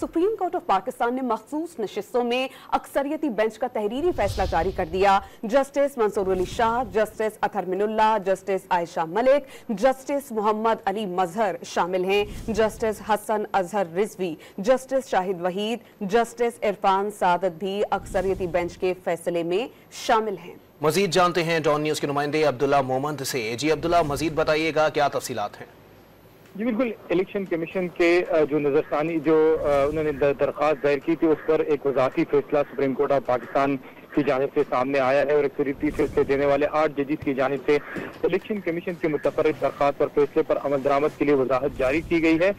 Supreme court of Pakistan ने मखसूस नशिस्तों में अक्सरियती बेंच का तहरीरी फैसला जारी कर दिया। Justice Mansoor Ali Shah, justice Athar Minallah, justice Ayesha Malik, justice Muhammad Ali Mazhar शामिल हैं। Justice Hasan Azhar Rizvi, justice Shahid Waheed, justice Irfan Saadat भी अक्सरियती बेंच के फैसले में शामिल हैं। मजीद जानते हैं डॉन न्यूज़ के नुमाइंदे अब्दुल्ला मोमंद से। जी अब्दुल्ला, मजीद बताइएगा क्या तफसीलात हैं? जी बिल्कुल, इलेक्शन कमीशन के जो नजरसानी जो उन्होंने दरख्वास्त दायर की थी उस पर एक वजाती फैसला सुप्रीम कोर्ट ऑफ पाकिस्तान की जानिब से सामने आया है और अक्सरियती फैसले देने वाले 8 जजेस की जानिब से इलेक्शन कमीशन के मुतफर्रिग दरख्वास्त पर फैसले पर अमल दरामद के लिए वजाहत जारी की गई है,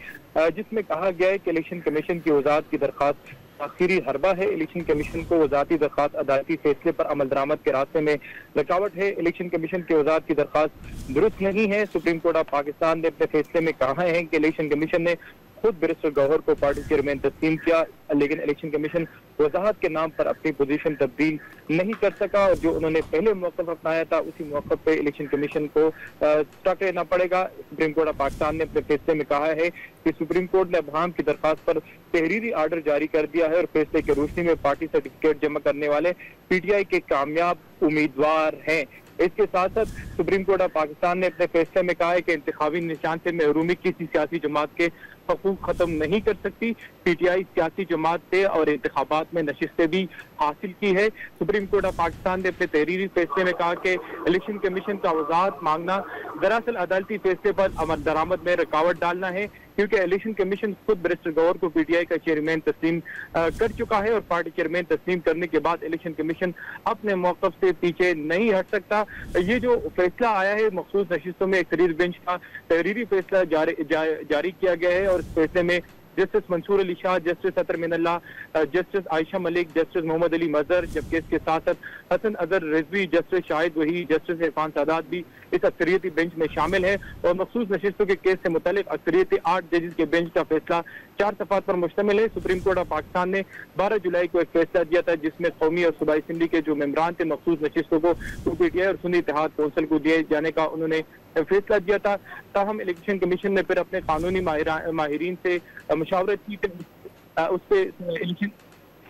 जिसमें कहा गया है कि इलेक्शन कमीशन की वजाहत की दरख्वास्त आखिरी हरबा है। इलेक्शन कमीशन को वजाती दरख्वास्त अदालती फैसले पर अमल दरामद के रास्ते में रुकावट है। इलेक्शन कमीशन की वजाहत की दरख्वास्त दुरुस्त नहीं है। सुप्रीम कोर्ट ऑफ पाकिस्तान ने अपने फैसले में कहा है कि इलेक्शन कमीशन ने खुद बैरिस्टर गौहर को पार्टी चेयरमैन तस्लीम किया, लेकिन इलेक्शन कमीशन वजाहत के नाम पर अपनी पोजीशन तब्दील नहीं कर सका और जो उन्होंने पहले मौक़िफ़ अपनाया था उसी मौक़िफ़ पे इलेक्शन कमीशन को स्टक रहना पड़ेगा। सुप्रीम कोर्ट ऑफ पाकिस्तान ने अपने फैसले में कहा है कि सुप्रीम कोर्ट ने अब्राहम की दरख्वास्त पर तहरीरी आर्डर जारी कर दिया है और फैसले के रोशनी में पार्टी सर्टिफिकेट जमा करने वाले PTI के कामयाब उम्मीदवार हैं। इसके साथ साथ सुप्रीम कोर्ट ऑफ पाकिस्तान ने अपने फैसले में कहा है कि इंतखाबी निशान से महरूमी किसी सियासी जमात के हकूक खत्म नहीं कर सकती। PTI सियासी जमात से और इंतखाबात में नशिस्तें भी हासिल की है। सुप्रीम कोर्ट ऑफ पाकिस्तान ने अपने तहरीरी फैसले में कहा कि इलेक्शन कमीशन का वजाहत मांगना दरअसल अदालती फैसले पर अमल दरामद में रुकावट डालना है, क्योंकि इलेक्शन कमीशन खुद बैरिस्टर गौहर को PTI का चेयरमैन तस्लीम कर चुका है और पार्टी चेयरमैन तस्लीम करने के बाद इलेक्शन कमीशन अपने मौक़िफ़ से पीछे नहीं हट सकता। ये जो फैसला आया है मखसूस नशिस्तों में अक्सरियती बेंच का तहरीरी फैसला जारी किया गया है और इस फैसले में justice Mansoor Ali Shah, justice Athar Minallah, justice Ayesha Malik, justice Muhammad Ali Mazhar, जबकि इसके साथ साथ हसन अजहर रिजवी, जस्टिस शाहिद वहीद, जस्टिस इरफान सादत भी इस अक्सरियती बेंच में शामिल है और मखसूस नशिस्तों के केस से मुतालिक अक्सरियती 8 जजेस के बेंच का फैसला 4 सफ़ात पर मुश्तमिल है। सुप्रीम कोर्ट ऑफ पाकिस्तान ने 12 जुलाई को एक फैसला दिया था जिसमें कौमी और सूबाई असम्बली के जो मेंबरान थे मखसूस नशिस्तों को PTI और सुन्नी इत्तेहाद कौंसिल को दिए जाने का उन्होंने फैसला दिया था। ताहम इलेक्शन कमीशन ने फिर अपने कानूनी माहिरीन से मशावरत की उस पर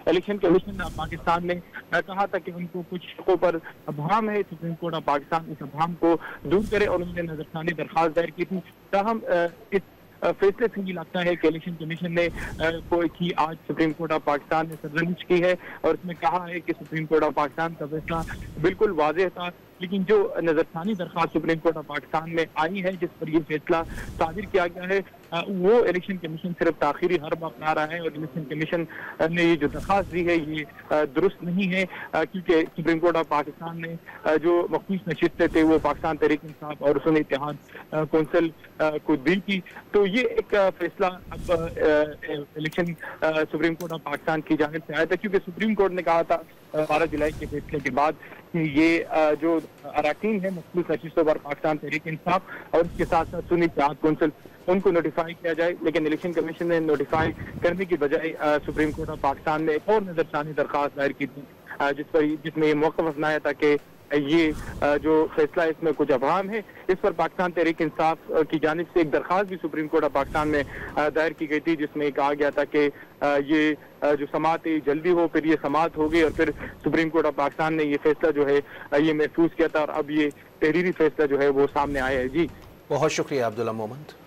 इलेक्शन कमीशन पाकिस्तान ने कहा था कि उनको कुछ शकों पर अबहम है। सुप्रीम कोर्ट ऑफ पाकिस्तान इस अबहम को दूर करे और उन्होंने नजरसानी दरख्वास्त दायर की थी। ताहम इस फैसले से ये लगता है कि इलेक्शन कमीशन ने की आज सुप्रीम कोर्ट ऑफ पाकिस्तान ने सरजमिश की है और इसमें कहा है कि सुप्रीम कोर्ट ऑफ पाकिस्तान का फैसला बिल्कुल वाज़ेह था, लेकिन जो नजरसानी दरख्वास्त सुप्रीम कोर्ट ऑफ पाकिस्तान में आई है जिस पर यह फैसला सादिर किया गया है वो इलेक्शन कमीशन सिर्फ ताखिरी हर्ब अपना रहा है और इलेक्शन कमीशन ने ये जो दरख्वास्त दी है ये दुरुस्त नहीं है, क्योंकि सुप्रीम कोर्ट ऑफ पाकिस्तान ने जो मखसूस नशिस्तें थे वो पाकिस्तान तहरीक इंसाफ और सुन्नी इत्तेहाद कौंसिल को दी थी। तो ये एक फैसला अब election supreme court of Pakistan की जानिब से आया था, क्योंकि सुप्रीम कोर्ट ने कहा था 12 जुलाई के फैसले के बाद कि ये जो अरकान है मखसूस नशिस्तों पर पाकिस्तान तहरीक इंसाफ और इसके साथ साथ सुन्नी इत्तेहाद कौंसिल उनको नोटिफाई किया जाए, लेकिन इलेक्शन कमीशन ने नोटिफाई करने की बजाय सुप्रीम कोर्ट ऑफ पाकिस्तान ने एक और नजरसानी दरख्वास्त दायर की थी जिसमें ये मौक़िफ़ अपनाया था कि ये जो फैसला है इसमें कुछ अबहम है। इस पर पाकिस्तान तहरीक इंसाफ की जानिब से एक दरख्वास्त भी सुप्रीम कोर्ट ऑफ पाकिस्तान में दायर की गई थी जिसमें कहा गया था कि ये जो समाअत है जल्दी हो, फिर ये समाअत हो गई और फिर सुप्रीम कोर्ट ऑफ पाकिस्तान ने ये फैसला जो है ये महफूज किया था और अब ये तहरीरी फैसला जो है वो सामने आया है। जी बहुत शुक्रिया अब्दुल्ला मोमंद।